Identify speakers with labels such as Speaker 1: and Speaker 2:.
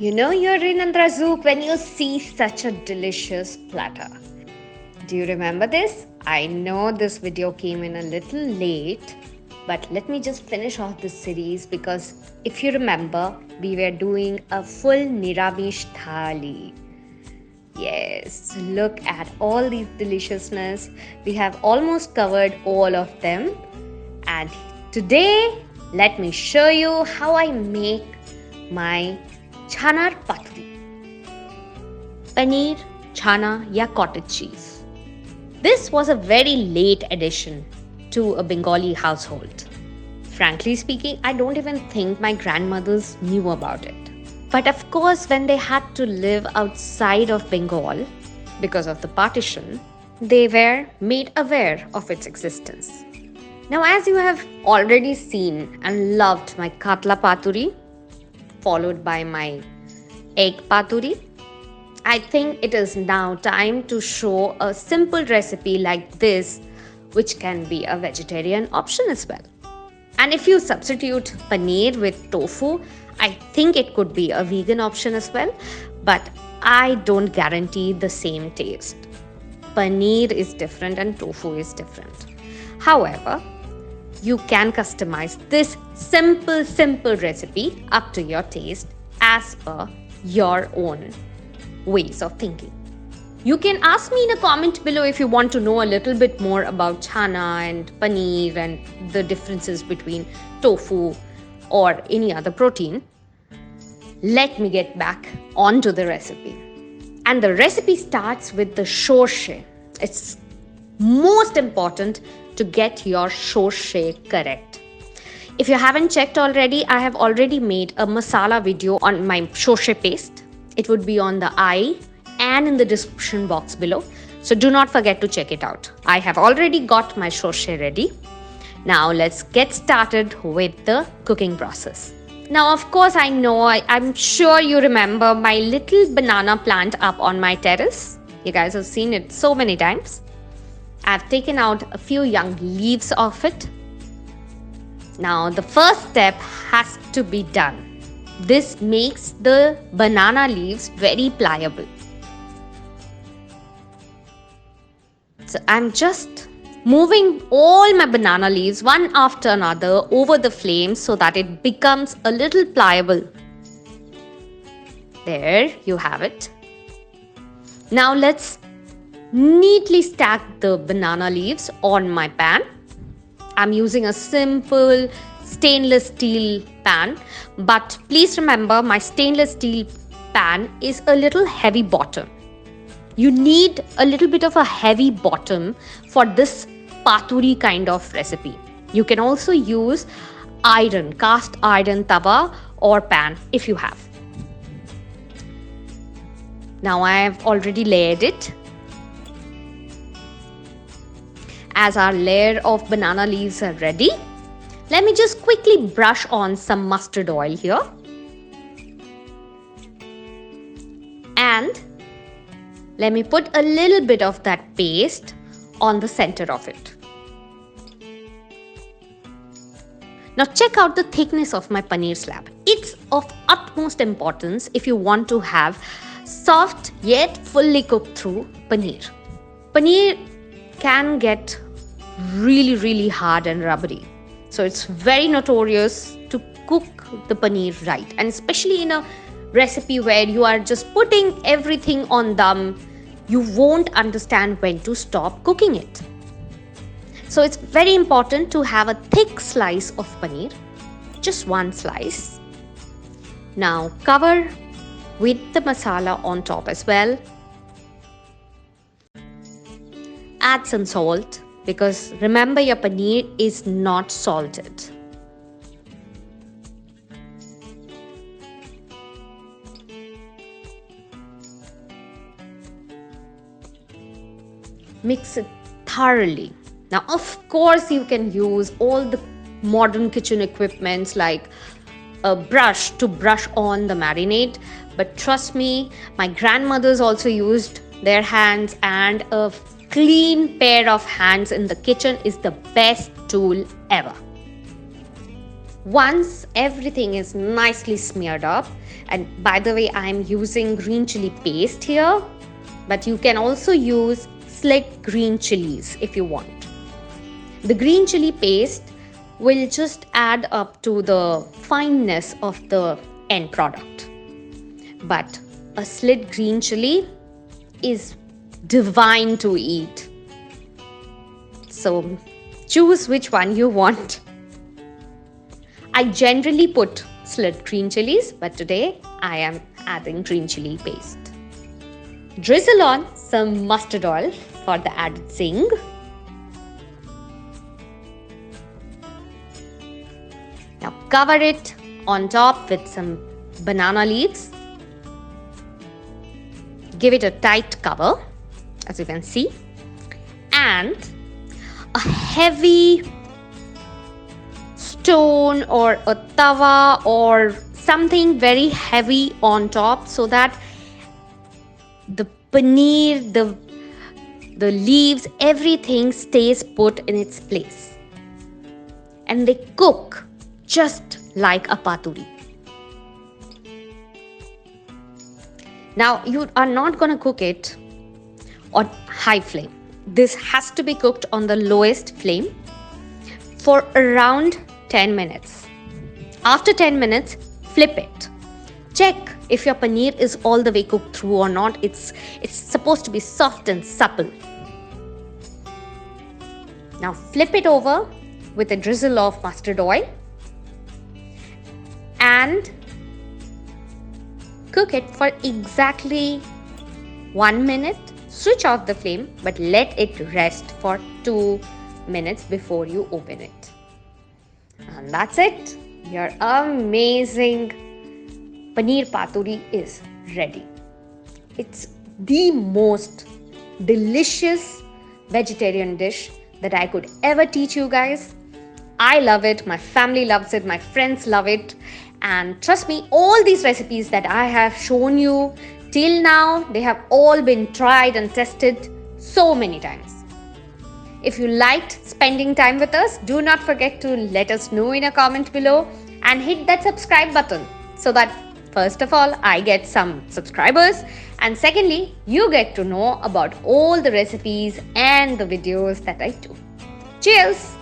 Speaker 1: You know you're in antarazouqh when you see such a delicious platter. Do you remember this? I know this video came in a little late, but let me just finish off this series because if you remember, we were doing a full Niramish thali. Yes, look at all these deliciousness. We have almost covered all of them. And today, let me show you how I make my Chanar Pathuri. Paneer, chana ya cottage cheese. This was a very late addition to a Bengali household. Frankly speaking, I don't even think my grandmothers knew about it. But of course, when they had to live outside of Bengal because of the partition, they were made aware of its existence. Now, as you have already seen and loved my Katla Paturi, followed by my egg Paturi, I think it is now time to show a simple recipe like this, which can be a vegetarian option as well. And if you substitute paneer with tofu, I think it could be a vegan option as well, but I don't guarantee the same taste. Paneer is different and tofu is different. However, you can customize this simple recipe up to your taste as per your own ways of thinking. You can ask me in a comment below if you want to know a little bit more about chana and paneer and the differences between tofu or any other protein. Let me get back onto the recipe. And the recipe starts with the shorshe. It's most important to get your shorshe correct. If you haven't checked already, I have already made a masala video on my shorshe paste. It would be on the I and in the description box below. So do not forget to check it out. I have already got my shorshe ready. Now let's get started with the cooking process. Now, of course, I know, I'm sure you remember my little banana plant up on my terrace. You guys have seen it so many times. I've taken out a few young leaves of it. Now, the first step has to be done. This makes the banana leaves very pliable. So I'm just moving all my banana leaves one after another over the flame so that it becomes a little pliable. There you have it. Now let's neatly stack the banana leaves on my pan. I'm using a simple stainless steel pan, but please remember my stainless steel pan is a little heavy bottom. You need a little bit of a heavy bottom for this Pathuri kind of recipe. You can also use iron, cast iron tawa or pan if you have. Now I have already layered it. As our layer of banana leaves are ready, let me just quickly brush on some mustard oil here. And let me put a little bit of that paste on the center of it. Now check out the thickness of my paneer slab. It's of utmost importance if you want to have soft yet fully cooked through paneer. Paneer can get really hard and rubbery. So it's very notorious to cook the paneer right. And especially in a recipe where you are just putting everything on dum, you won't understand when to stop cooking it. So it's very important to have a thick slice of paneer, just one slice. Now cover with the masala on top as well. Add some salt because remember your paneer is not salted. Mix it thoroughly. Now, of course, you can use all the modern kitchen equipments like a brush to brush on the marinade. But trust me, my grandmothers also used their hands, and a clean pair of hands in the kitchen is the best tool ever. Once everything is nicely smeared up, and by the way, I am using green chili paste here, but you can also use slick green chilies if you want. The green chili paste will just add up to the fineness of the end product. But a slit green chili is divine to eat. So choose which one you want. I generally put slit green chilies, but today I am adding green chili paste. Drizzle on some mustard oil for the added zing. Now cover it on top with some banana leaves. Give it a tight cover, as you can see, and a heavy stone or a tawa or something very heavy on top, so that the paneer, the leaves, everything stays put in its place, and they cook just like a pathuri. Now you are not going to cook it on high flame. This has to be cooked on the lowest flame for around 10 minutes. After 10 minutes, flip it. Check if your paneer is all the way cooked through or not. It's supposed to be soft and supple. Now flip it over with a drizzle of mustard oil and cook it for exactly 1 minute. Switch off the flame, but let it rest for 2 minutes before you open it. And that's it. Your amazing Paneer Paturi is ready. It's the most delicious vegetarian dish that I could ever teach you guys. I love it, my family loves it, my friends love it, and trust me, all these recipes that I have shown you till now, they have all been tried and tested so many times. If you liked spending time with us, do not forget to let us know in a comment below and hit that subscribe button so that first of all, I get some subscribers, and secondly, you get to know about all the recipes and the videos that I do. Cheers!